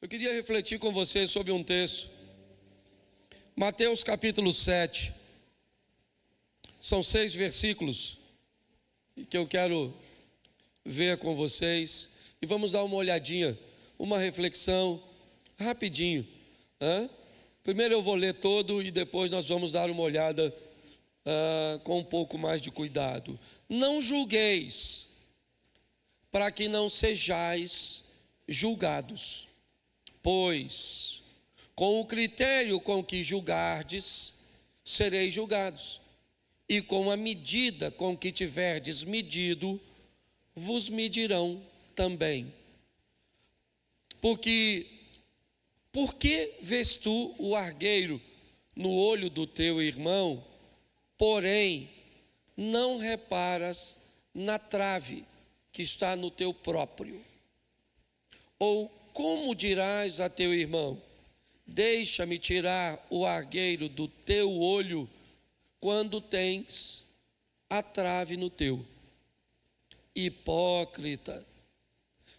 Eu queria refletir com vocês sobre um texto, Mateus capítulo 7, são 6 versículos que eu quero ver com vocês, e vamos dar uma olhadinha, uma reflexão, rapidinho. Primeiro eu vou ler todo e depois nós vamos dar uma olhada com um pouco mais de cuidado. Não julgueis, para que não sejais julgados, pois com o critério com que julgardes, sereis julgados, e com a medida com que tiverdes medido, vos medirão também. Por que vês tu o argueiro no olho do teu irmão, porém não reparas na trave que está no teu próprio? Ou como dirás a teu irmão: deixa-me tirar o argueiro do teu olho, quando tens a trave no teu? Hipócrita,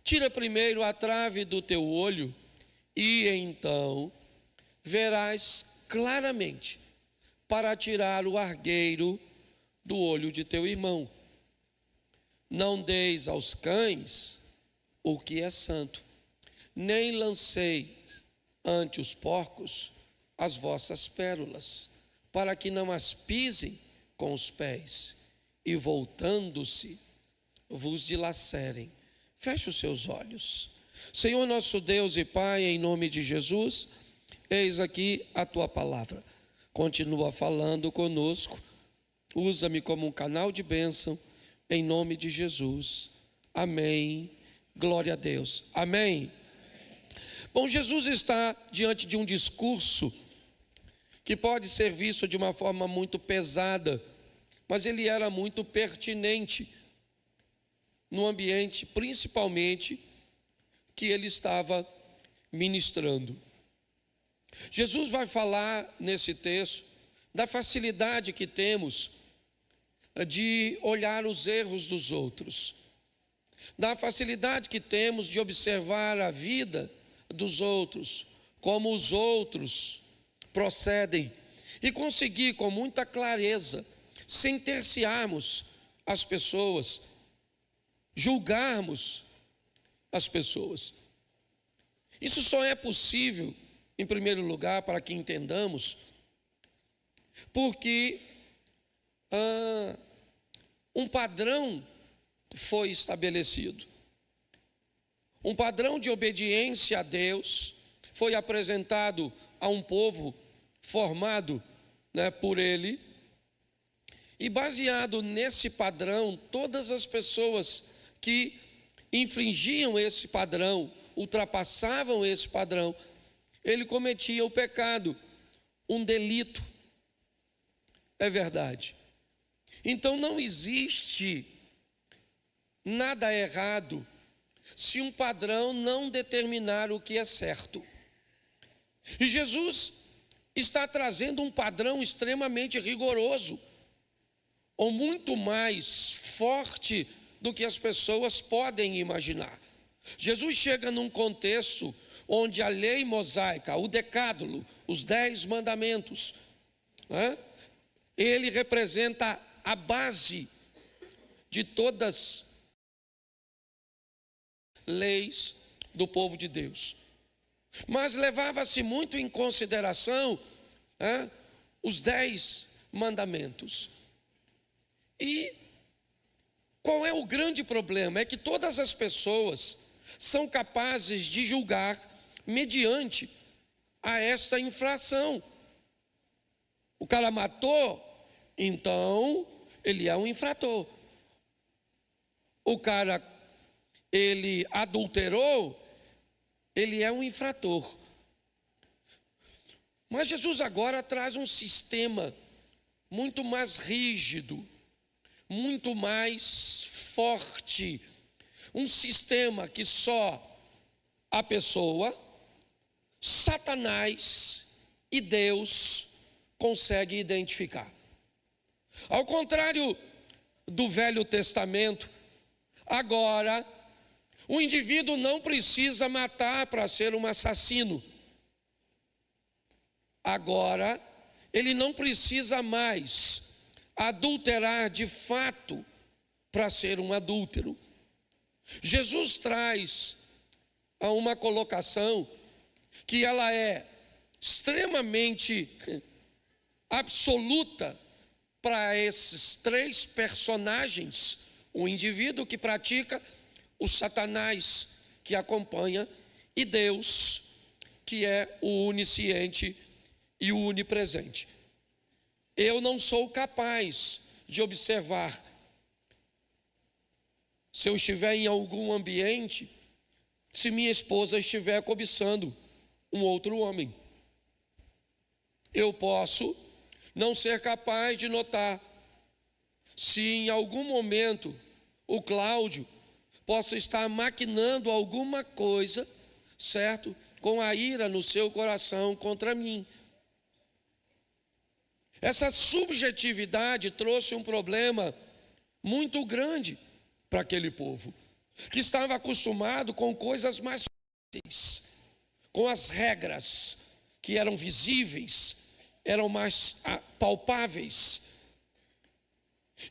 tira primeiro a trave do teu olho, e então verás claramente para tirar o argueiro do olho de teu irmão. Não deis aos cães o que é santo, nem lanceis ante os porcos as vossas pérolas, para que não as pisem com os pés, e voltando-se vos dilacerem. Feche os seus olhos. Senhor nosso Deus e Pai, em nome de Jesus, eis aqui a tua palavra. Continua falando conosco, usa-me como um canal de bênção, em nome de Jesus. Amém. Glória a Deus. Amém. Bom, Jesus está diante de um discurso que pode ser visto de uma forma muito pesada, mas ele era muito pertinente no ambiente, principalmente, que ele estava ministrando. Jesus vai falar nesse texto da facilidade que temos de olhar os erros dos outros, da facilidade que temos de observar a vida dos outros, como os outros procedem, e conseguir com muita clareza sentenciarmos as pessoas, julgarmos as pessoas. Isso só é possível, em primeiro lugar, para que entendamos, porque um padrão foi estabelecido. Um padrão de obediência a Deus foi apresentado a um povo formado, por Ele, e baseado nesse padrão, todas as pessoas que infringiam esse padrão, ultrapassavam esse padrão, ele cometia o pecado, um delito. É verdade. Então não existe nada errado se um padrão não determinar o que é certo. E Jesus está trazendo um padrão extremamente rigoroso, ou muito mais forte do que as pessoas podem imaginar. Jesus chega num contexto onde a lei mosaica, o decálogo, os 10 mandamentos, ele representa a base de todas as leis do povo de Deus. Mas levava-se muito em consideração os 10 mandamentos. E qual é o grande problema? É que todas as pessoas são capazes de julgar mediante a esta infração. O cara matou, então ele é um infrator. O cara, ele adulterou, ele é um infrator. Mas Jesus agora traz um sistema muito mais rígido, muito mais forte, um sistema que só a pessoa, Satanás e Deus conseguem identificar. Ao contrário do Velho Testamento, agora O indivíduo não precisa matar para ser um assassino. Agora, ele não precisa mais adulterar de fato para ser um adúltero. Jesus traz a uma colocação que ela é extremamente absoluta para esses três personagens: o indivíduo que pratica, o Satanás que acompanha e Deus que é o onisciente e o onipresente. Eu não sou capaz de observar, se eu estiver em algum ambiente, se minha esposa estiver cobiçando um outro homem. Eu posso não ser capaz de notar se em algum momento o Cláudio possa estar maquinando alguma coisa, certo? Com a ira no seu coração contra mim. Essa subjetividade trouxe um problema muito grande para aquele povo, que estava acostumado com coisas mais fáceis, com as regras que eram visíveis, eram mais palpáveis.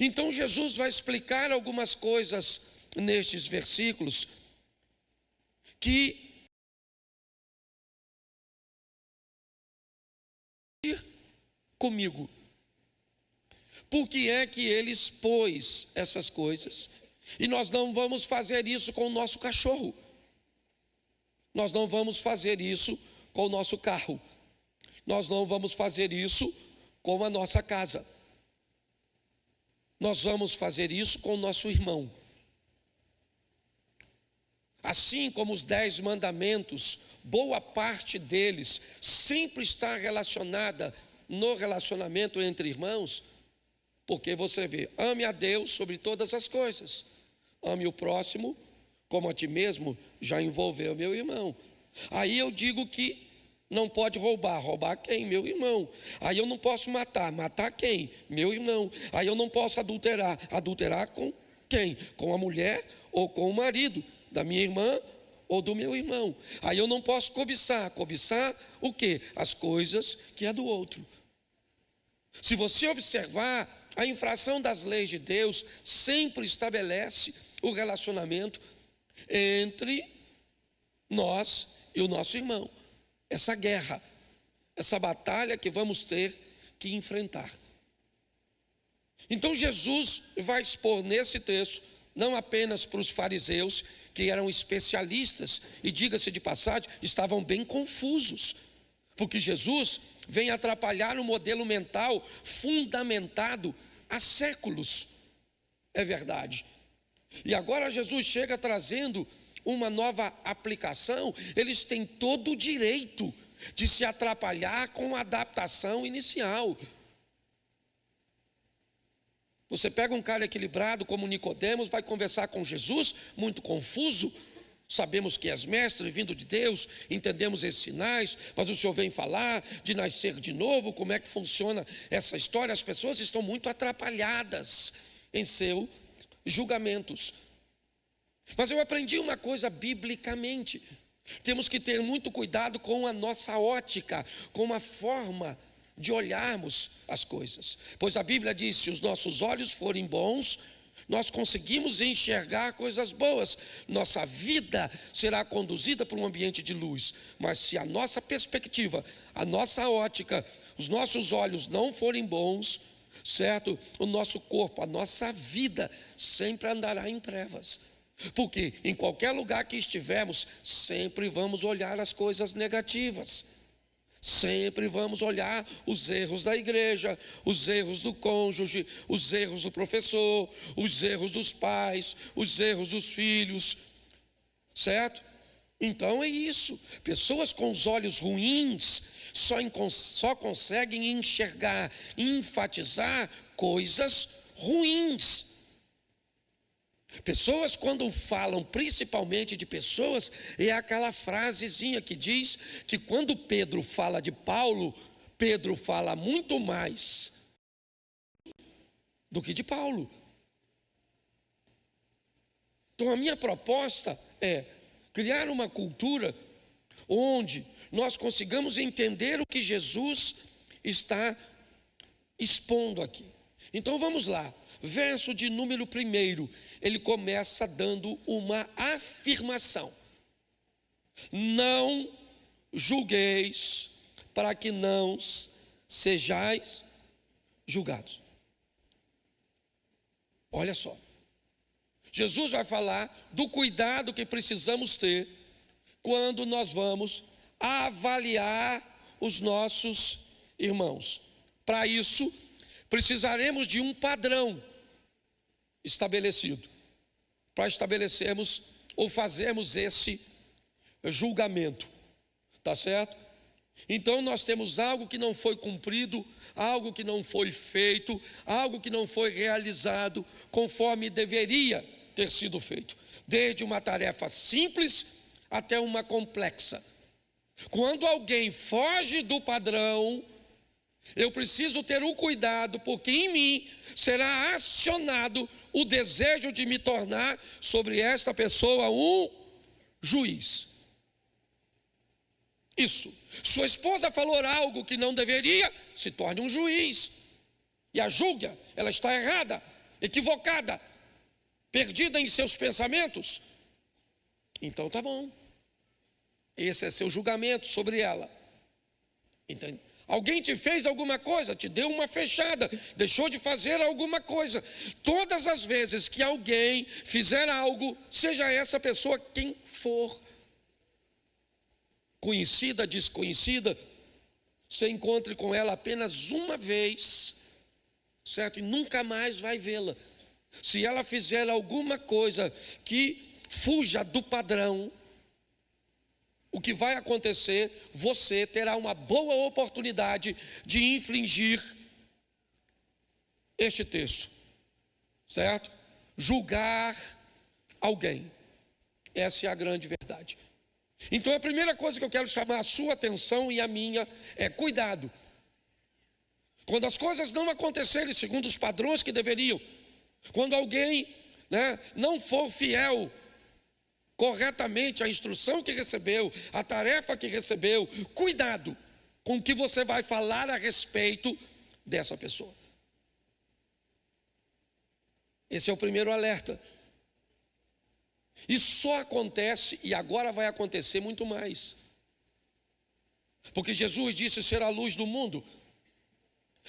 Então Jesus vai explicar algumas coisas nestes versículos que comigo. Por que é que ele expôs essas coisas? E nós não vamos fazer isso com o nosso cachorro. Nós não vamos fazer isso com o nosso carro. Nós não vamos fazer isso com a nossa casa. Nós vamos fazer isso com o nosso irmão. Assim como os 10 mandamentos, boa parte deles sempre está relacionada no relacionamento entre irmãos, porque você vê, ame a Deus sobre todas as coisas, ame o próximo como a ti mesmo, já envolveu meu irmão. Aí eu digo que não pode roubar, roubar quem? Meu irmão. Aí eu não posso matar, matar quem? Meu irmão. Aí eu não posso adulterar, adulterar com quem? Com a mulher ou com o marido da minha irmã ou do meu irmão. Aí eu não posso cobiçar, cobiçar o quê? As coisas que é do outro. Se você observar, a infração das leis de Deus sempre estabelece o relacionamento entre nós e o nosso irmão. Essa guerra, essa batalha que vamos ter que enfrentar. Então Jesus vai expor nesse texto, não apenas para os fariseus, que eram especialistas, e diga-se de passagem, estavam bem confusos, porque Jesus vem atrapalhar um modelo mental fundamentado há séculos. É verdade. E agora Jesus chega trazendo uma nova aplicação. Eles têm todo o direito de se atrapalhar com a adaptação inicial. Você pega um cara equilibrado como Nicodemos, vai conversar com Jesus, muito confuso. Sabemos que és mestre, vindo de Deus, entendemos esses sinais, mas o Senhor vem falar de nascer de novo, como é que funciona essa história? As pessoas estão muito atrapalhadas em seus julgamentos. Mas eu aprendi uma coisa biblicamente: temos que ter muito cuidado com a nossa ótica, com a forma de olharmos as coisas, pois a Bíblia diz: se os nossos olhos forem bons, nós conseguimos enxergar coisas boas, nossa vida será conduzida por um ambiente de luz. Mas se a nossa perspectiva, a nossa ótica, os nossos olhos não forem bons, certo? O nosso corpo, a nossa vida sempre andará em trevas. Porque em qualquer lugar que estivermos, sempre vamos olhar as coisas negativas. Sempre vamos olhar os erros da igreja, os erros do cônjuge, os erros do professor, os erros dos pais, os erros dos filhos, certo? Então é isso. Pessoas com os olhos ruins só conseguem enxergar, enfatizar coisas ruins. Pessoas, quando falam principalmente de pessoas, é aquela frasezinha que diz que quando Pedro fala de Paulo, Pedro fala muito mais do que de Paulo. Então a minha proposta é criar uma cultura onde nós consigamos entender o que Jesus está expondo aqui. Então vamos lá, verso de número 1, ele começa dando uma afirmação: não julgueis para que não sejais julgados. Olha só, Jesus vai falar do cuidado que precisamos ter quando nós vamos avaliar os nossos irmãos. Para isso, precisaremos de um padrão estabelecido, para estabelecermos ou fazermos esse julgamento, tá certo? Então nós temos algo que não foi cumprido, algo que não foi feito, algo que não foi realizado conforme deveria ter sido feito, desde uma tarefa simples até uma complexa. Quando alguém foge do padrão, eu preciso ter o cuidado, porque em mim será acionado o desejo de me tornar sobre esta pessoa um juiz. Isso. Sua esposa falou algo que não deveria, se torne um juiz e a julga. Ela está errada, equivocada, perdida em seus pensamentos. Então tá bom. Esse é seu julgamento sobre ela. Entende? Alguém te fez alguma coisa, te deu uma fechada, deixou de fazer alguma coisa. Todas as vezes que alguém fizer algo, seja essa pessoa quem for, conhecida, desconhecida, você encontre com ela apenas uma vez, certo? E nunca mais vai vê-la. Se ela fizer alguma coisa que fuja do padrão, o que vai acontecer? Você terá uma boa oportunidade de infringir este texto, certo? Julgar alguém. Essa é a grande verdade. Então a primeira coisa que eu quero chamar a sua atenção e a minha é cuidado. Quando as coisas não acontecerem segundo os padrões que deveriam, quando alguém, não for fiel corretamente a instrução que recebeu, a tarefa que recebeu, cuidado com o que você vai falar a respeito dessa pessoa. Esse é o primeiro alerta. Isso só acontece, e agora vai acontecer muito mais, porque Jesus disse ser a luz do mundo,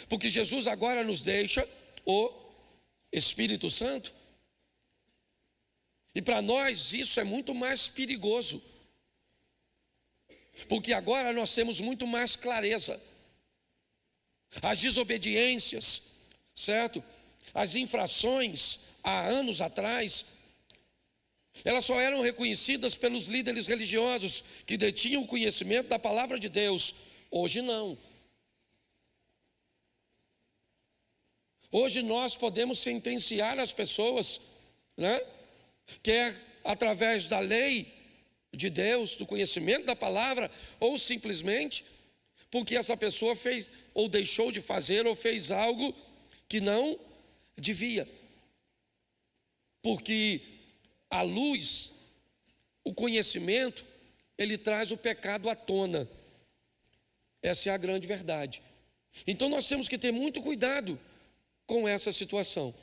porque Jesus agora nos deixa o Espírito Santo. E para nós isso é muito mais perigoso, porque agora nós temos muito mais clareza. As desobediências, certo? As infrações há anos atrás, elas só eram reconhecidas pelos líderes religiosos que detinham o conhecimento da palavra de Deus. Hoje não. Hoje nós podemos sentenciar as pessoas, quer através da lei de Deus, do conhecimento da palavra, ou simplesmente porque essa pessoa fez, ou deixou de fazer, ou fez algo que não devia. Porque a luz, o conhecimento, ele traz o pecado à tona. Essa é a grande verdade. Então nós temos que ter muito cuidado com essa situação.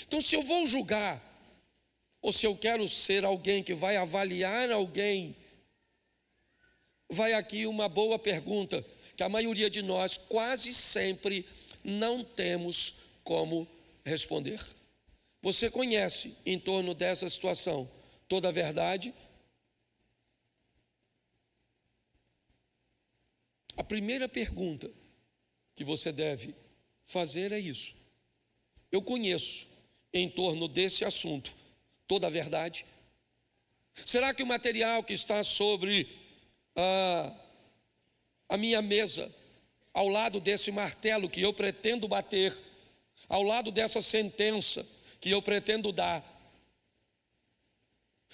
Então, se eu vou julgar, ou se eu quero ser alguém que vai avaliar alguém, vai aqui uma boa pergunta, que a maioria de nós quase sempre não temos como responder. Você conhece em torno dessa situação toda a verdade? A primeira pergunta que você deve fazer é isso: eu conheço em torno desse assunto toda a verdade? Será que o material que está sobre a minha mesa, ao lado desse martelo que eu pretendo bater, ao lado dessa sentença que eu pretendo dar,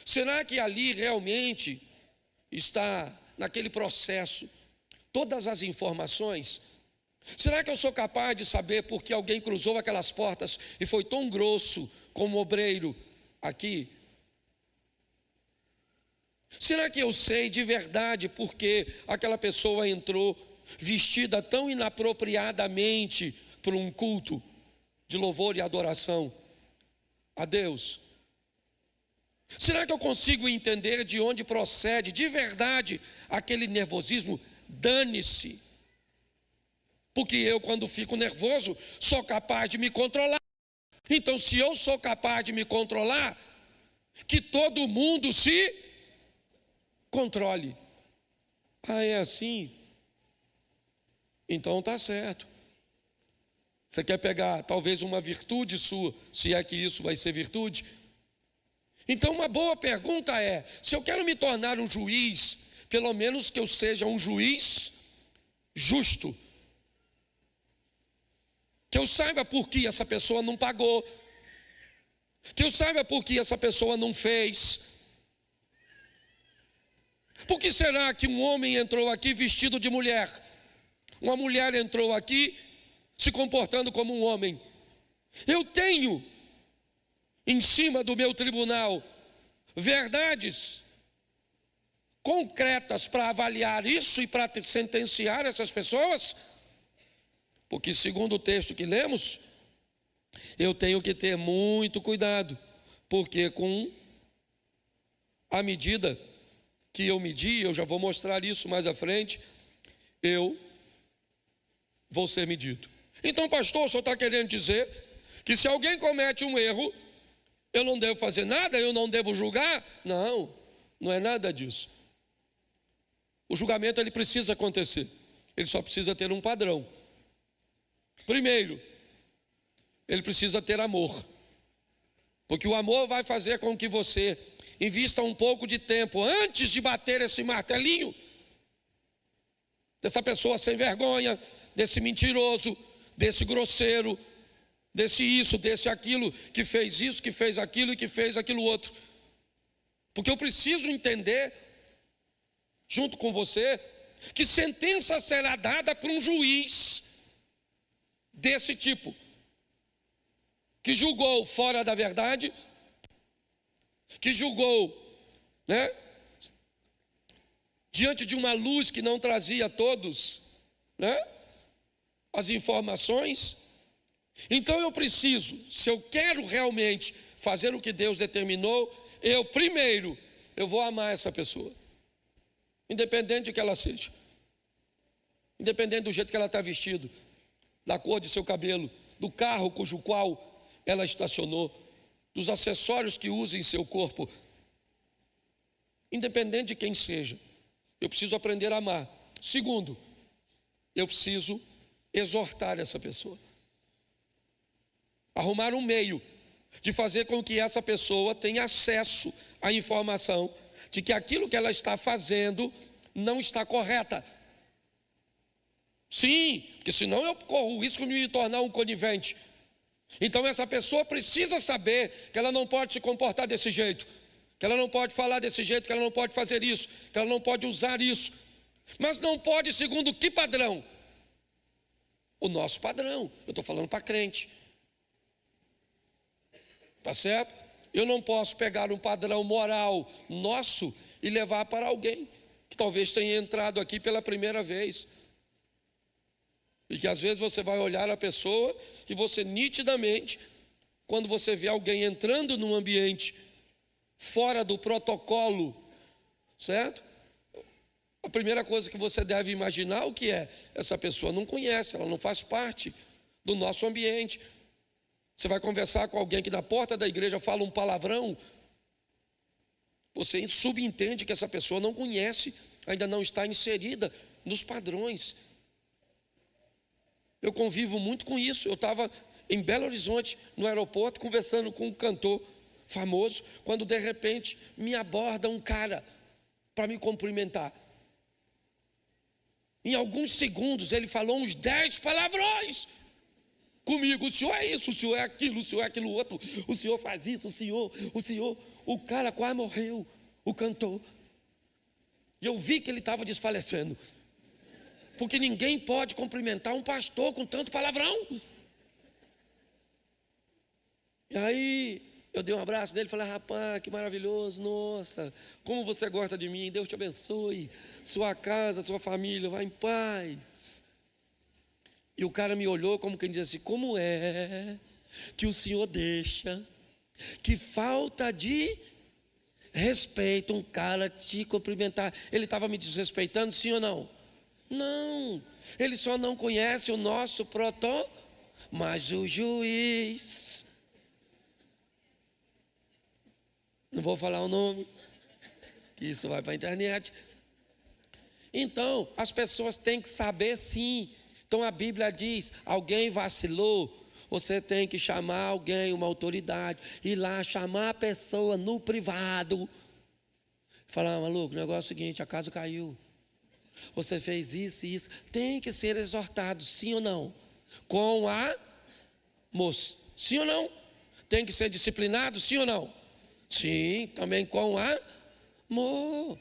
será que ali realmente está, naquele processo, todas as informações? Será que eu sou capaz de saber por que alguém cruzou aquelas portas e foi tão grosso como obreiro aqui? Será que eu sei de verdade por que aquela pessoa entrou vestida tão inapropriadamente para um culto de louvor e adoração a Deus? Será que eu consigo entender de onde procede de verdade aquele nervosismo? Dane-se, porque eu, quando fico nervoso, sou capaz de me controlar. Então, se eu sou capaz de me controlar, que todo mundo se controle. Ah, é assim? Então tá certo. Você quer pegar talvez uma virtude sua, se é que isso vai ser virtude? Então uma boa pergunta é: se eu quero me tornar um juiz, pelo menos que eu seja um juiz justo. Que eu saiba por que essa pessoa não pagou. Que eu saiba por que essa pessoa não fez. Por que será que um homem entrou aqui vestido de mulher? Uma mulher entrou aqui se comportando como um homem. Eu tenho em cima do meu tribunal verdades concretas para avaliar isso e para sentenciar essas pessoas? Porque segundo o texto que lemos, eu tenho que ter muito cuidado, porque com a medida que eu medi, eu já vou mostrar isso mais à frente, eu vou ser medido. Então, pastor, o senhor está querendo dizer que se alguém comete um erro, eu não devo fazer nada, eu não devo julgar? Não, não é nada disso. O julgamento ele precisa acontecer, ele só precisa ter um padrão. Primeiro, ele precisa ter amor, porque o amor vai fazer com que você invista um pouco de tempo antes de bater esse martelinho dessa pessoa sem vergonha, desse mentiroso, desse grosseiro, desse isso, desse aquilo, que fez isso, que fez aquilo e que fez aquilo outro. Porque eu preciso entender, junto com você, que sentença será dada por um juiz desse tipo, que julgou fora da verdade, que julgou, diante de uma luz que não trazia a todos, as informações. Então eu preciso, se eu quero realmente fazer o que Deus determinou, primeiro, eu vou amar essa pessoa, independente de que ela seja, independente do jeito que ela está vestida, da cor de seu cabelo, do carro cujo qual ela estacionou, dos acessórios que usa em seu corpo, independente de quem seja, eu preciso aprender a amar. Segundo, eu preciso exortar essa pessoa, arrumar um meio de fazer com que essa pessoa tenha acesso à informação de que aquilo que ela está fazendo não está correta. Sim, porque senão eu corro o risco de me tornar um conivente. Então essa pessoa precisa saber que ela não pode se comportar desse jeito, que ela não pode falar desse jeito, que ela não pode fazer isso, que ela não pode usar isso. Mas não pode segundo que padrão? O nosso padrão. Eu estou falando para crente. Tá certo? Eu não posso pegar um padrão moral nosso e levar para alguém que talvez tenha entrado aqui pela primeira vez. E que às vezes você vai olhar a pessoa e você nitidamente, quando você vê alguém entrando num ambiente fora do protocolo, certo? A primeira coisa que você deve imaginar o que é? Essa pessoa não conhece, ela não faz parte do nosso ambiente. Você vai conversar com alguém que na porta da igreja fala um palavrão, você subentende que essa pessoa não conhece, ainda não está inserida nos padrões. Eu convivo muito com isso. Eu estava em Belo Horizonte, no aeroporto, conversando com um cantor famoso, quando de repente me aborda um cara para me cumprimentar. Em alguns segundos ele falou uns 10 palavrões comigo. O senhor é isso, o senhor é aquilo, o senhor é aquilo outro, o senhor faz isso, o cara quase morreu, o cantor. E eu vi que ele estava desfalecendo, porque ninguém pode cumprimentar um pastor com tanto palavrão. E aí Eu dei um abraço nele e falei: rapaz, que maravilhoso, nossa, como você gosta de mim, Deus te abençoe, sua casa, sua família, vá em paz. E o cara me olhou como quem diz assim: como é que o senhor deixa que falta de respeito um cara te cumprimentar? Ele estava me desrespeitando, sim ou não? Não, ele só não conhece o nosso protocolo, mas o juiz, não vou falar o nome, que isso vai para a internet. Então, as pessoas têm que saber sim. Então a Bíblia diz: alguém vacilou, você tem que chamar alguém, uma autoridade, ir lá chamar a pessoa no privado, falar: maluco, o negócio é o seguinte, a casa caiu, você fez isso e isso. Tem que ser exortado, sim ou não? Com a moça, sim ou não? Tem que ser disciplinado, sim ou não? Sim, também com amor.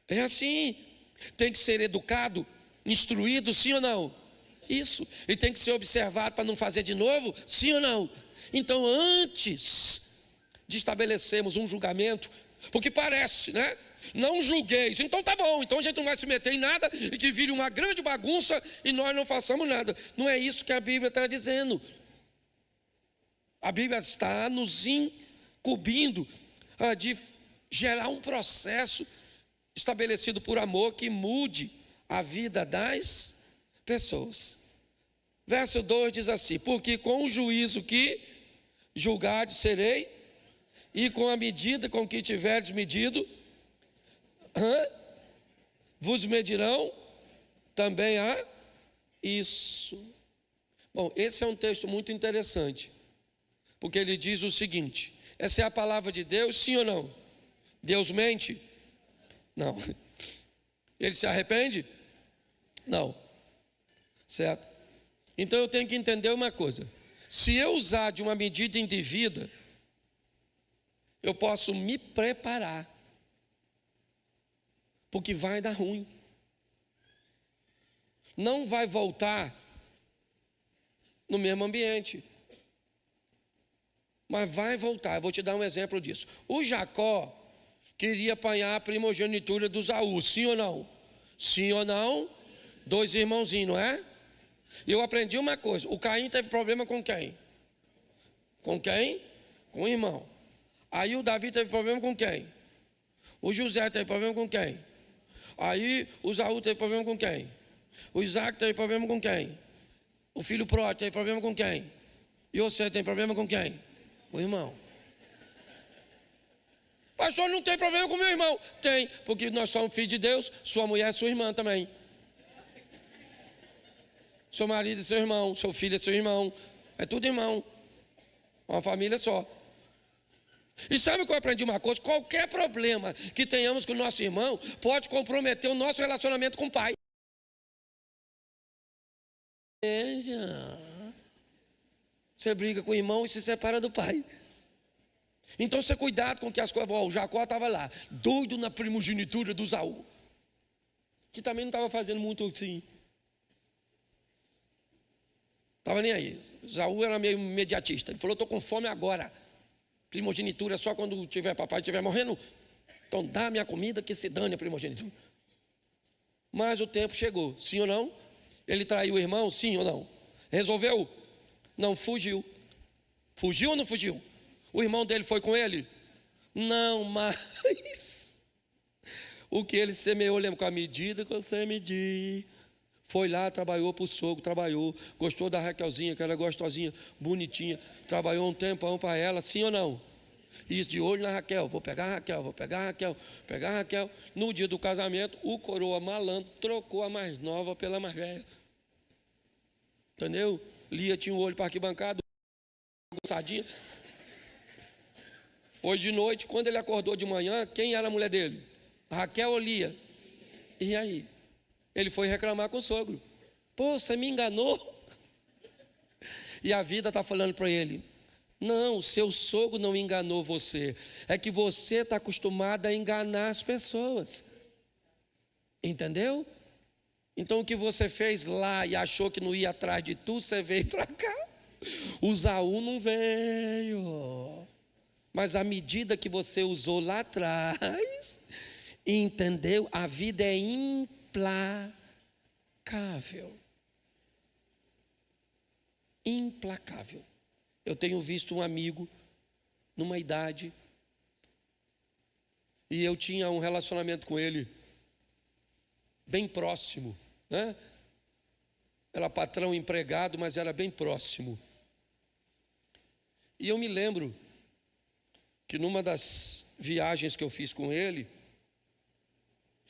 É assim. Tem que ser educado, instruído, sim ou não? Isso. E tem que ser observado para não fazer de novo, sim ou não? Então, antes de estabelecermos um julgamento, porque parece, né? Não julgueis, então tá bom, então a gente não vai se meter em nada e que vire uma grande bagunça e nós não façamos nada. Não é isso que a Bíblia está dizendo. A Bíblia está nos incumbindo de gerar um processo estabelecido por amor que mude a vida das pessoas. Verso 2 diz assim: porque com o juízo que julgardes serei, e com a medida com que tiverdes medido, vos medirão também a isso. Bom, esse é um texto muito interessante, porque ele diz o seguinte: essa é a palavra de Deus, sim ou não? Deus mente? Não. Ele se arrepende? Não. Certo? Então eu tenho que entender uma coisa: se eu usar de uma medida indevida, eu posso me preparar, porque vai dar ruim. Não vai voltar no mesmo ambiente, mas vai voltar. Eu vou te dar um exemplo disso. O Jacó queria apanhar a primogenitura do Esaú, sim ou não? Sim ou não? Dois irmãozinhos, não é? Eu aprendi uma coisa: o Caim teve problema com quem? Com quem? Com o irmão. Aí o Davi teve problema com quem? O José teve problema com quem? Aí o Esaú teve problema com quem? O Isaac teve problema com quem? O filho pródigo teve problema com quem? E você tem problema com quem? O irmão. Pastor, não tem problema com meu irmão. Tem, porque nós somos filhos de Deus. Sua mulher é sua irmã também. Seu marido é seu irmão, seu filho é seu irmão. É tudo irmão. Uma família só. E sabe que eu aprendi uma coisa? Qualquer problema que tenhamos com o nosso irmão pode comprometer o nosso relacionamento com o pai. Veja. Você briga com o irmão e se separa do pai. Então você cuidado com que as coisas. O Jacó estava lá, doido na primogenitura do Esaú, que também não estava fazendo muito assim. Estava nem aí. Esaú era meio imediatista. Ele falou: estou com fome agora. Primogenitura só quando tiver papai estiver morrendo. Então dá minha comida que se dane a primogenitura. Mas o tempo chegou, sim ou não? Ele traiu o irmão, sim ou não? Resolveu? Não, fugiu. Fugiu ou não fugiu? O irmão dele foi com ele? Não, mas o que ele semeou, lembra, com a medida que você medir. Foi lá, trabalhou para o sogro, trabalhou, gostou da Raquelzinha, que era gostosinha, bonitinha, trabalhou um tempão para ela, sim ou não? Isso, de olho na Raquel, vou pegar a Raquel, vou pegar a Raquel, pegar a Raquel. No dia do casamento, o coroa malandro trocou a mais nova pela mais velha. Entendeu? Lia tinha um olho para arquibancada, gostadinha. Foi de noite, quando ele acordou de manhã, quem era a mulher dele? Raquel ou Lia? E aí? Ele foi reclamar com o sogro. Pô, você me enganou? E a vida está falando para ele: não, o seu sogro não enganou você. É que você está acostumado a enganar as pessoas. Entendeu? Então o que você fez lá e achou que não ia atrás de tu, você veio para cá. O Zaú não veio. Mas à medida que você usou lá atrás, entendeu? A vida é implacável. Implacável. Eu tenho visto um amigo numa idade, e eu tinha um relacionamento com ele bem próximo, né? Era patrão empregado, mas era bem próximo. E eu me lembro que numa das viagens que eu fiz com ele,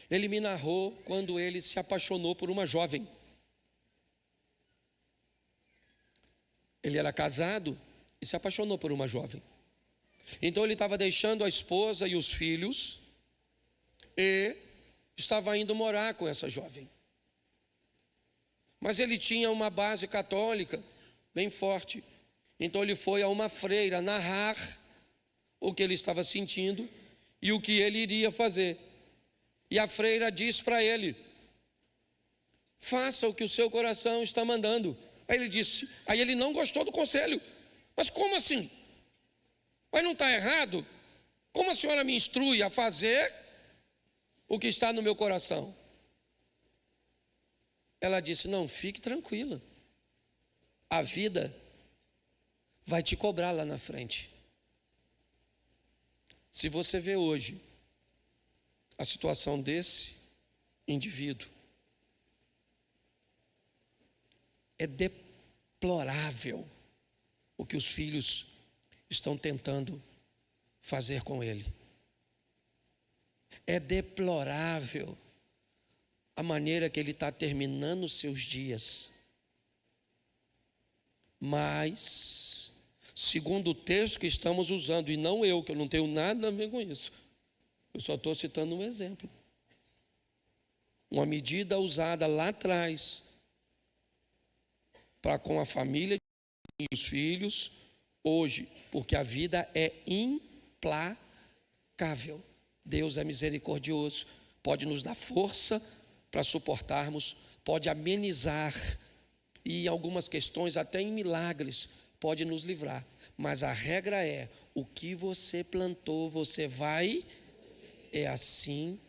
ele me narrou quando ele se apaixonou por uma jovem. Ele era casado e se apaixonou por uma jovem. Então ele estava deixando a esposa e os filhos e estava indo morar com essa jovem. Mas ele tinha uma base católica bem forte. Então ele foi a uma freira narrar o que ele estava sentindo e o que ele iria fazer. E a freira disse para ele: faça o que o seu coração está mandando. Aí ele não gostou do conselho. Mas como assim? Mas não está errado? Como a senhora me instrui a fazer o que está no meu coração? Ela disse: não, fique tranquila. A vida vai te cobrar lá na frente. Se você vê hoje a situação desse indivíduo, é deplorável o que os filhos estão tentando fazer com ele. É deplorável a maneira que ele está terminando os seus dias. Mas, segundo o texto que estamos usando, e não eu, que eu não tenho nada a ver com isso, eu só estou citando um exemplo. Uma medida usada lá atrás para com a família e os filhos, hoje, porque a vida é implacável. Deus é misericordioso, pode nos dar força para suportarmos, pode amenizar e em algumas questões, até em milagres, pode nos livrar. Mas a regra é: o que você plantou, você vai. É assim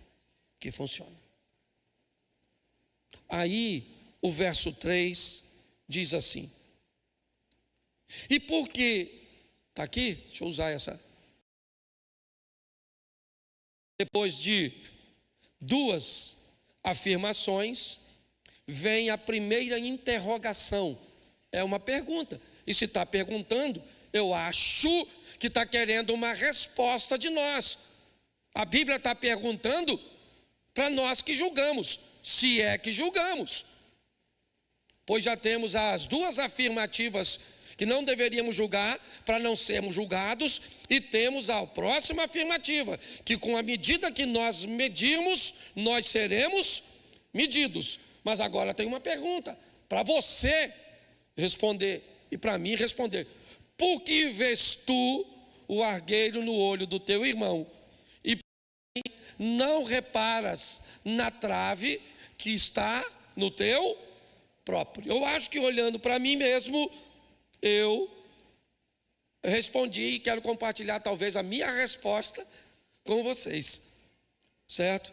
que funciona. Aí, o verso 3 diz assim: e por que, está aqui? Deixa eu usar essa. Depois de duas afirmações, vem a primeira interrogação. É uma pergunta. E se está perguntando, eu acho que está querendo uma resposta de nós. A Bíblia está perguntando para nós que julgamos, se é que julgamos. Pois já temos as duas afirmativas que não deveríamos julgar para não sermos julgados, e temos a próxima afirmativa, que com a medida que nós medirmos, nós seremos medidos. Mas agora tem uma pergunta para você responder e para mim responder: por que vês tu o argueiro no olho do teu irmão e não reparas na trave que está no teu próprio? Eu acho que, olhando para mim mesmo, eu respondi e quero compartilhar talvez a minha resposta com vocês, certo?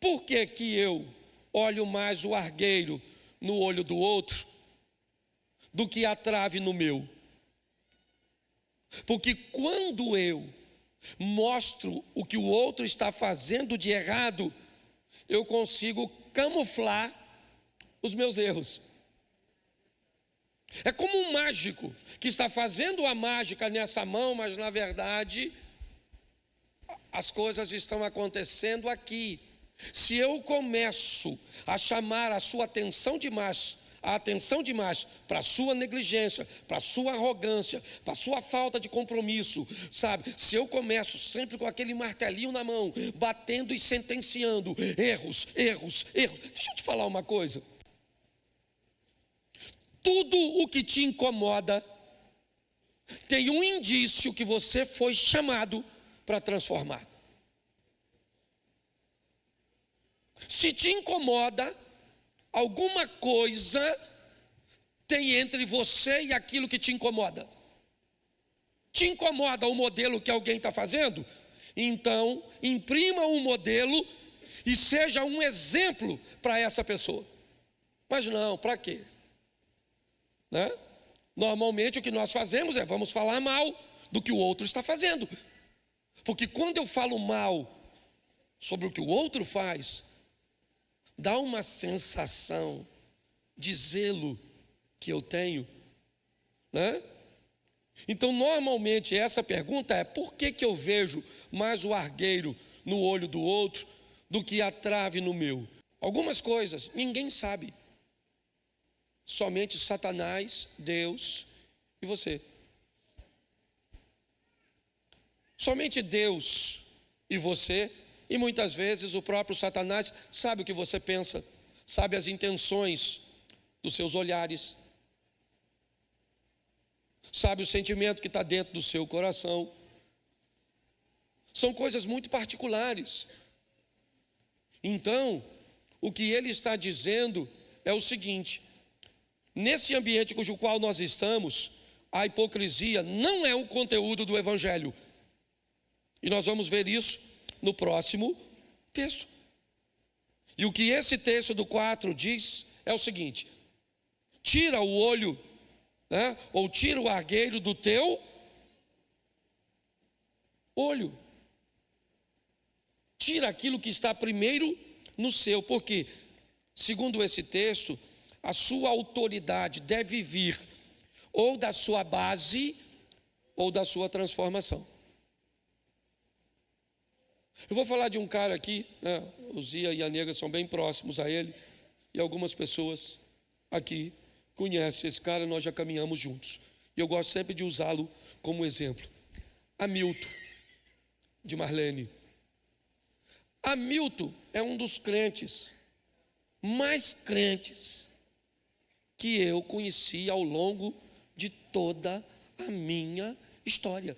Por que que eu olho mais o argueiro no olho do outro do que a trave no meu? Porque quando eu mostro o que o outro está fazendo de errado, eu consigo camuflar os meus erros. É como um mágico que está fazendo a mágica nessa mão, mas na verdade as coisas estão acontecendo aqui. Se eu começo a chamar a sua atenção demais, para a sua negligência, para a sua arrogância, para a sua falta de compromisso, sabe? Se eu começo sempre com aquele martelinho na mão, batendo e sentenciando erros. Deixa eu te falar uma coisa. Tudo o que te incomoda tem um indício que você foi chamado para transformar. Se te incomoda alguma coisa, tem entre você e aquilo que te incomoda. Te incomoda o modelo que alguém está fazendo? Então, imprima um modelo e seja um exemplo para essa pessoa. Mas não, para quê? Né? Normalmente o que nós fazemos é, vamos falar mal do que o outro está fazendo. Porque quando eu falo mal sobre o que o outro faz, dá uma sensação de zelo que eu tenho, né? Então, normalmente, essa pergunta é: por que eu vejo mais o argueiro no olho do outro do que a trave no meu? Algumas coisas ninguém sabe. Somente Satanás, Deus e você. Somente Deus e você, e muitas vezes o próprio Satanás sabe o que você pensa, sabe as intenções dos seus olhares, sabe o sentimento que está dentro do seu coração. São coisas muito particulares. Então, o que ele está dizendo é o seguinte: nesse ambiente cujo qual nós estamos, a hipocrisia não é o conteúdo do Evangelho. E nós vamos ver isso no próximo texto. E o que esse texto do 4 diz é o seguinte: tira o olho, né, ou tira o argueiro do teu olho. Tira aquilo que está primeiro no seu, porque, segundo esse texto, a sua autoridade deve vir ou da sua base ou da sua transformação. Eu vou falar de um cara aqui, né? O Zia e a Nega são bem próximos a ele, e algumas pessoas aqui conhecem esse cara, nós já caminhamos juntos. E eu gosto sempre de usá-lo como exemplo. Hamilton, de Marlene. Hamilton é um dos crentes mais crentes que eu conheci ao longo de toda a minha história.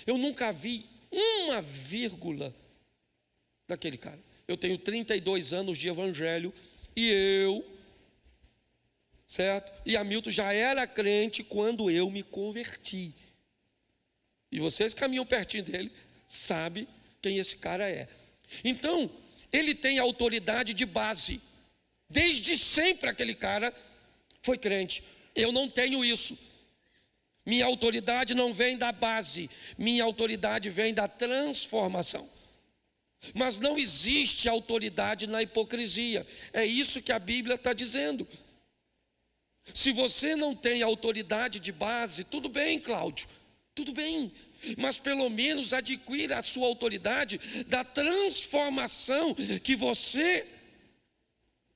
Eu nunca vi uma vírgula daquele cara. Eu tenho 32 anos de evangelho certo? E Hamilton já era crente quando eu me converti. E vocês que caminham pertinho dele, sabem quem esse cara é. Então, ele tem autoridade de base. Desde sempre aquele cara foi crente. Eu não tenho isso. Minha autoridade não vem da base, minha autoridade vem da transformação. Mas não existe autoridade na hipocrisia. É isso que a Bíblia está dizendo. Se você não tem autoridade de base, tudo bem, Cláudio, tudo bem. Mas pelo menos adquira a sua autoridade da transformação que você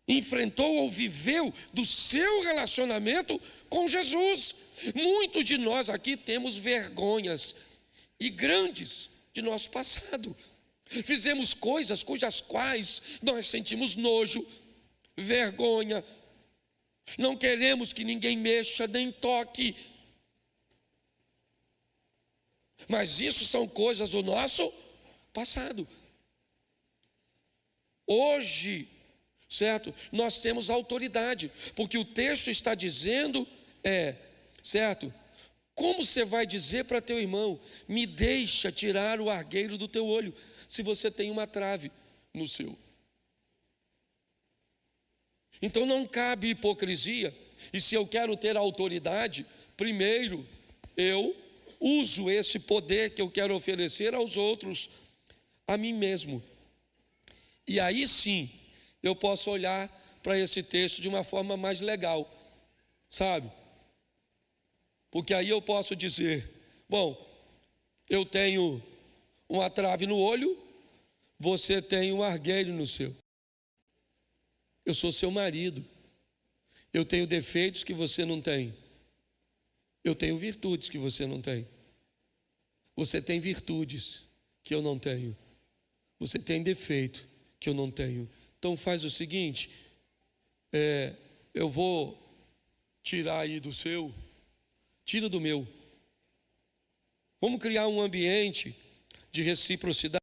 enfrentou ou viveu do seu relacionamento com Jesus. Muitos de nós aqui temos vergonhas e grandes de nosso passado. Fizemos coisas cujas quais nós sentimos nojo, vergonha, não queremos que ninguém mexa nem toque. Mas isso são coisas do nosso passado. Hoje, certo? Nós temos autoridade, porque o texto está dizendo, certo? Como você vai dizer para teu irmão: me deixa tirar o argueiro do teu olho, se você tem uma trave no seu? Então não cabe hipocrisia. E se eu quero ter autoridade, primeiro eu uso esse poder que eu quero oferecer aos outros, a mim mesmo. E aí sim, eu posso olhar para esse texto de uma forma mais legal, sabe? Porque aí eu posso dizer: bom, eu tenho uma trave no olho, você tem um argueiro no seu. Eu sou seu marido. Eu tenho defeitos que você não tem. Eu tenho virtudes que você não tem. Você tem virtudes que eu não tenho. Você tem defeito que eu não tenho. Então faz o seguinte, eu vou tirar aí do seu, tira do meu. Vamos criar um ambiente de reciprocidade,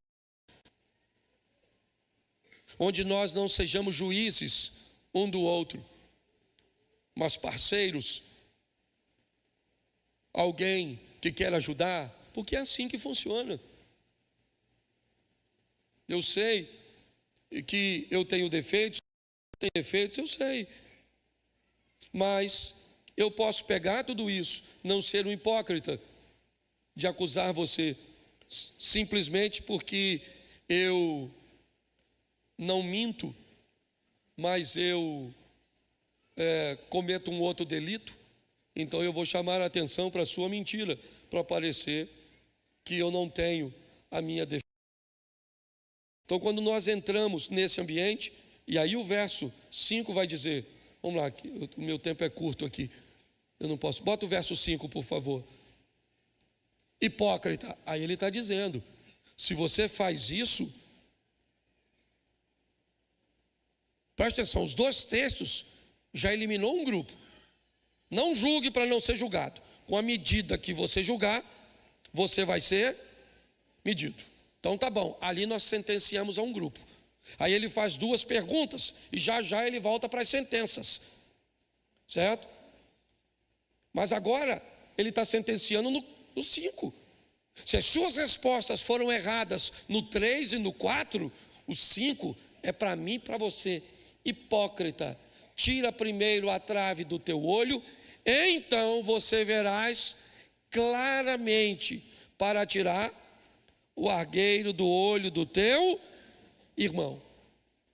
onde nós não sejamos juízes um do outro. mas parceiros, alguém que quer ajudar, porque é assim que funciona. Eu sei que eu tenho defeitos, eu sei, mas eu posso pegar tudo isso, não ser um hipócrita, de acusar você, simplesmente porque eu não minto, mas eu cometo um outro delito, então eu vou chamar a atenção para a sua mentira, para parecer que eu não tenho a minha defesa. Então, quando nós entramos nesse ambiente, e aí o verso 5 vai dizer, vamos lá, o meu tempo é curto aqui, eu não posso, bota o verso 5, por favor. Hipócrita, aí ele está dizendo, se você faz isso, preste atenção, os dois textos já eliminou um grupo. Não julgue para não ser julgado. Com a medida que você julgar, você vai ser medido. Então tá bom, ali nós sentenciamos a um grupo. Aí ele faz duas perguntas e já ele volta para as sentenças. Certo? Mas agora ele está sentenciando no 5. Se as suas respostas foram erradas no 3 e no 4, o 5 é para mim e para você. Hipócrita, tira primeiro a trave do teu olho, então você verás claramente para tirar o argueiro do olho do teu irmão.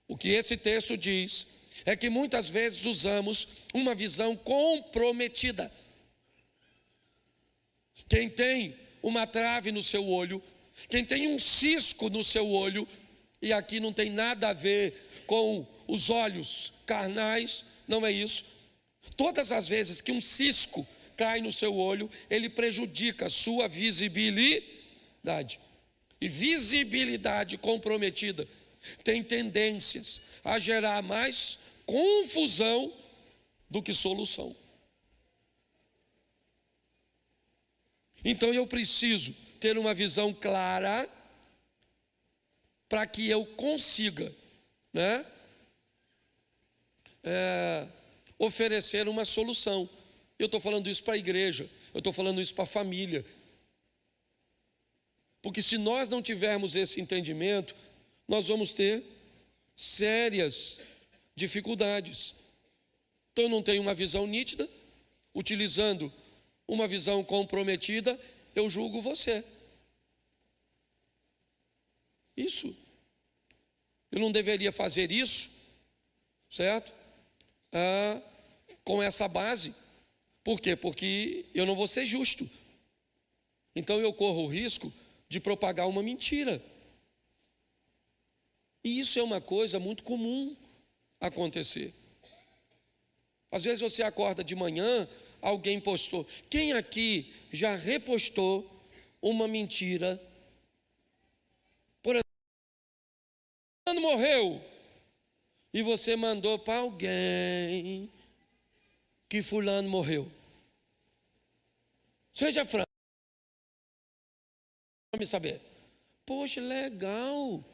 O que esse texto diz é que muitas vezes usamos uma visão comprometida. Quem tem uma trave no seu olho, quem tem um cisco no seu olho, e aqui não tem nada a ver com os olhos carnais, não é isso. Todas as vezes que um cisco cai no seu olho, ele prejudica a sua visibilidade. E visibilidade comprometida tem tendências a gerar mais confusão do que solução. Então eu preciso ter uma visão clara para que eu consiga, né, oferecer uma solução. Eu estou falando isso para a igreja, eu estou falando isso para a família. Porque se nós não tivermos esse entendimento, nós vamos ter sérias dificuldades. Então eu não tenho uma visão nítida, utilizando uma visão comprometida, eu julgo você. Isso. Eu não deveria fazer isso, certo? Com essa base. Por quê? Porque eu não vou ser justo. Então eu corro o risco de propagar uma mentira. E isso é uma coisa muito comum acontecer. Às vezes você acorda de manhã, alguém postou. Quem aqui já repostou uma mentira? Por exemplo, fulano morreu. E você mandou para alguém que fulano morreu. Seja franco. Para me saber. Poxa, legal.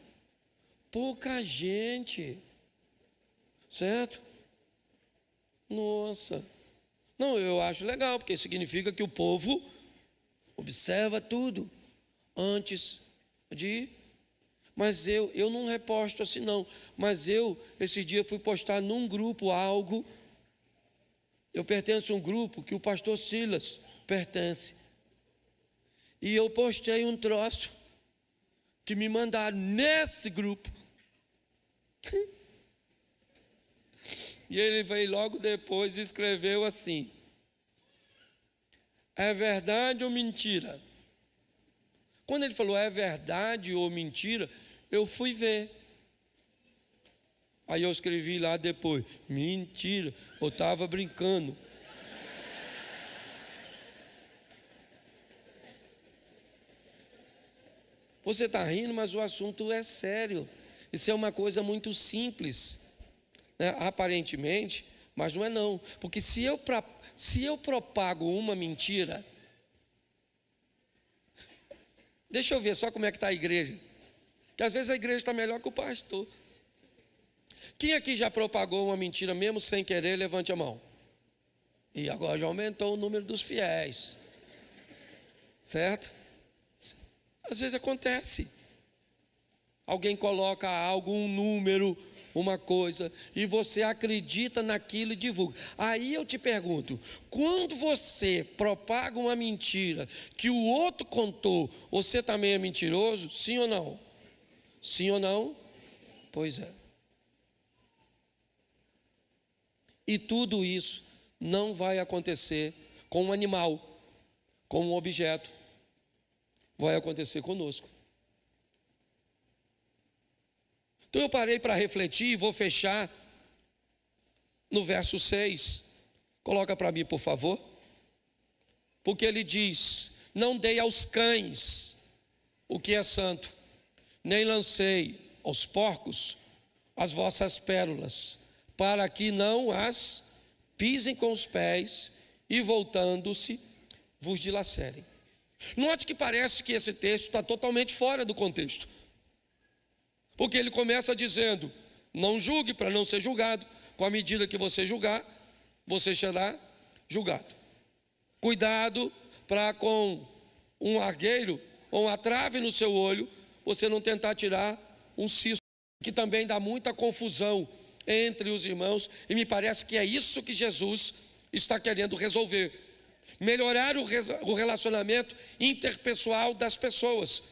Pouca gente. Certo? Nossa. Não, eu acho legal, porque significa que o povo observa tudo antes de... Mas eu não reposto assim não. Mas esse dia fui postar num grupo algo. Eu pertenço a um grupo que o pastor Silas pertence. E eu postei um troço que me mandaram nesse grupo. E ele veio logo depois e escreveu assim: é verdade ou mentira? Quando ele falou é verdade ou mentira, eu fui ver. Aí eu escrevi lá depois: mentira, eu estava brincando. Você está rindo, mas o assunto é sério. Isso é uma coisa muito simples, né? Aparentemente, mas não é não. Porque se eu propago uma mentira, deixa eu ver só como é que está a igreja. Que às vezes a igreja está melhor que o pastor. Quem aqui já propagou uma mentira mesmo sem querer, levante a mão. E agora já aumentou o número dos fiéis. Certo? Às vezes acontece. Alguém coloca algo, um número, uma coisa, e você acredita naquilo e divulga. Aí eu te pergunto, quando você propaga uma mentira que o outro contou, você também é mentiroso? Sim ou não? Sim ou não? Pois é. E tudo isso não vai acontecer com um animal, com um objeto. Vai acontecer conosco. Então eu parei para refletir e vou fechar no verso 6. Coloca para mim, por favor. Porque ele diz: não dei aos cães o que é santo, nem lancei aos porcos as vossas pérolas, para que não as pisem com os pés e, voltando-se, vos dilacerem. Note que parece que esse texto está totalmente fora do contexto. Porque ele começa dizendo: não julgue para não ser julgado. Com a medida que você julgar, você será julgado. Cuidado para com um argueiro ou uma trave no seu olho, você não tentar tirar um cisco, que também dá muita confusão entre os irmãos. E me parece que é isso que Jesus está querendo resolver. Melhorar o relacionamento interpessoal das pessoas.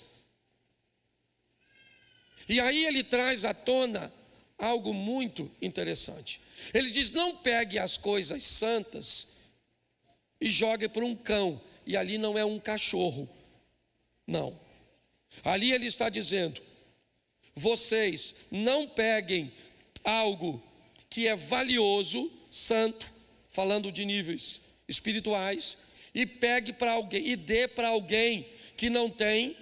E aí ele traz à tona algo muito interessante. Ele diz: não pegue as coisas santas e jogue para um cão. E ali não é um cachorro, não. Ali ele está dizendo: vocês não peguem algo que é valioso, santo, falando de níveis espirituais, e pegue para alguém, e dê para alguém que não tem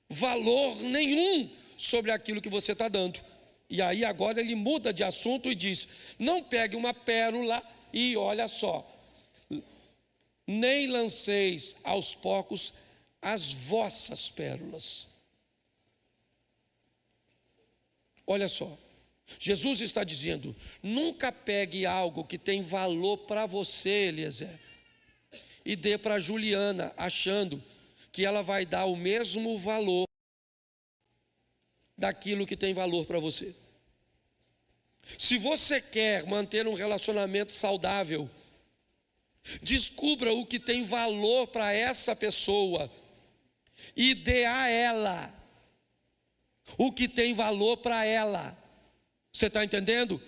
valor nenhum sobre aquilo que você está dando. E aí agora ele muda de assunto e diz: não pegue uma pérola e olha só, nem lanceis aos porcos as vossas pérolas. Olha só, Jesus está dizendo: nunca pegue algo que tem valor para você, Eliezer, e dê para Juliana, achando que ela vai dar o mesmo valor daquilo que tem valor para você. Se você quer manter um relacionamento saudável, descubra o que tem valor para essa pessoa e dê a ela o que tem valor para ela. Você está entendendo?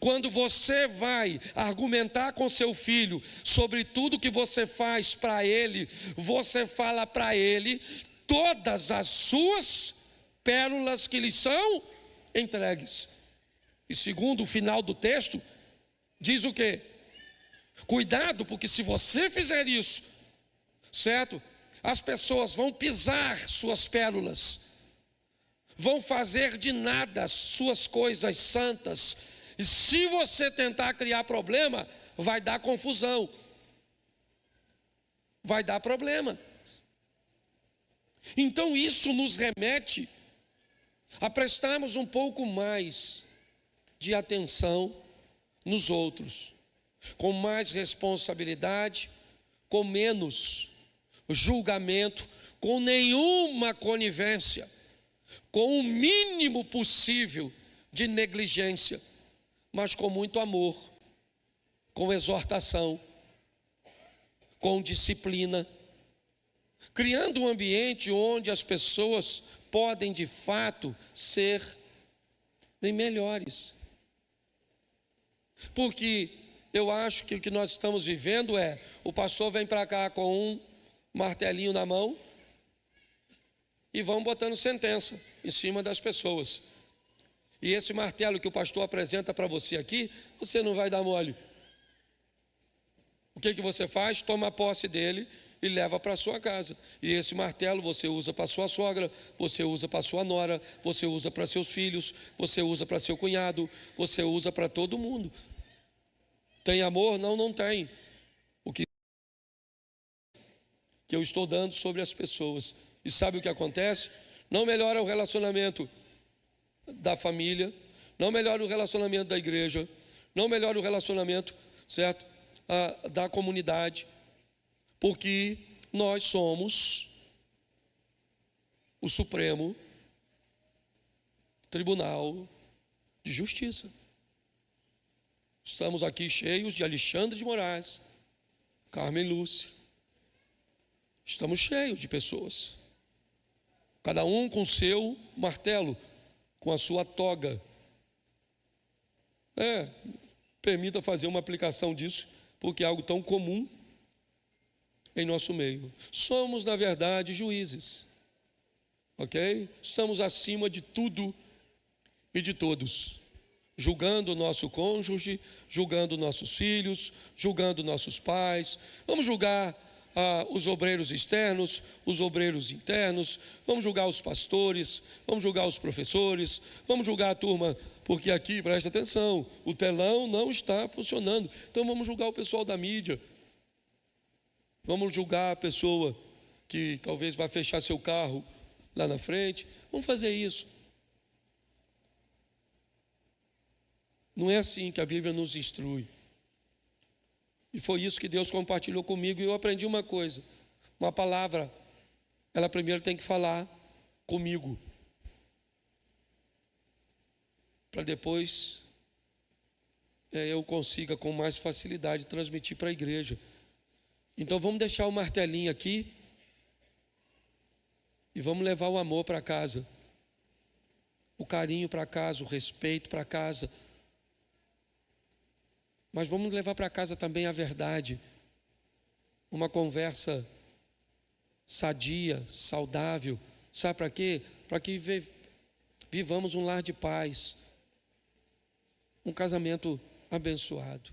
Quando você vai argumentar com seu filho sobre tudo que você faz para ele, você fala para ele todas as suas pérolas que lhe são entregues. E segundo o final do texto, diz o quê? Cuidado, porque se você fizer isso, certo? As pessoas vão pisar suas pérolas, vão fazer de nada suas coisas santas. E se você tentar criar problema, vai dar confusão, vai dar problema. Então isso nos remete a prestarmos um pouco mais de atenção nos outros, com mais responsabilidade, com menos julgamento, com nenhuma conivência, com o mínimo possível de negligência, mas com muito amor, com exortação, com disciplina, criando um ambiente onde as pessoas podem de fato ser bem melhores. Porque eu acho que o que nós estamos vivendo é: o pastor vem para cá com um martelinho na mão e vão botando sentença em cima das pessoas. E esse martelo que o pastor apresenta para você aqui, você não vai dar mole. O que você faz? Toma posse dele e leva para a sua casa. E esse martelo você usa para sua sogra, você usa para sua nora, você usa para seus filhos, você usa para seu cunhado, você usa para todo mundo. Tem amor? Não, não tem. O que eu estou dando sobre as pessoas. E sabe o que acontece? Não melhora o relacionamento da família, não melhora o relacionamento da igreja, não melhora o relacionamento, certo, da comunidade, porque nós somos o Supremo Tribunal de Justiça. Estamos aqui cheios de Alexandre de Moraes, Carmen Lúcia. Estamos cheios de pessoas. Cada um com seu martelo, com a sua toga. Permita fazer uma aplicação disso, porque é algo tão comum em nosso meio. Somos, na verdade, juízes. Ok? Estamos acima de tudo e de todos. Julgando o nosso cônjuge, julgando nossos filhos, julgando nossos pais. Vamos julgar os obreiros externos, os obreiros internos, vamos julgar os pastores, vamos julgar os professores, vamos julgar a turma, porque aqui, presta atenção, o telão não está funcionando, então vamos julgar o pessoal da mídia, vamos julgar a pessoa que talvez vai fechar seu carro lá na frente, vamos fazer isso. Não é assim que a Bíblia nos instrui. E foi isso que Deus compartilhou comigo, e eu aprendi uma coisa. Uma palavra, ela primeiro tem que falar comigo, para depois eu consiga com mais facilidade transmitir para a igreja. Então vamos deixar o martelinho aqui e vamos levar o amor para casa, o carinho para casa, o respeito para casa. Mas vamos levar para casa também a verdade, uma conversa sadia, saudável. Sabe para quê? Para que vivamos um lar de paz, um casamento abençoado.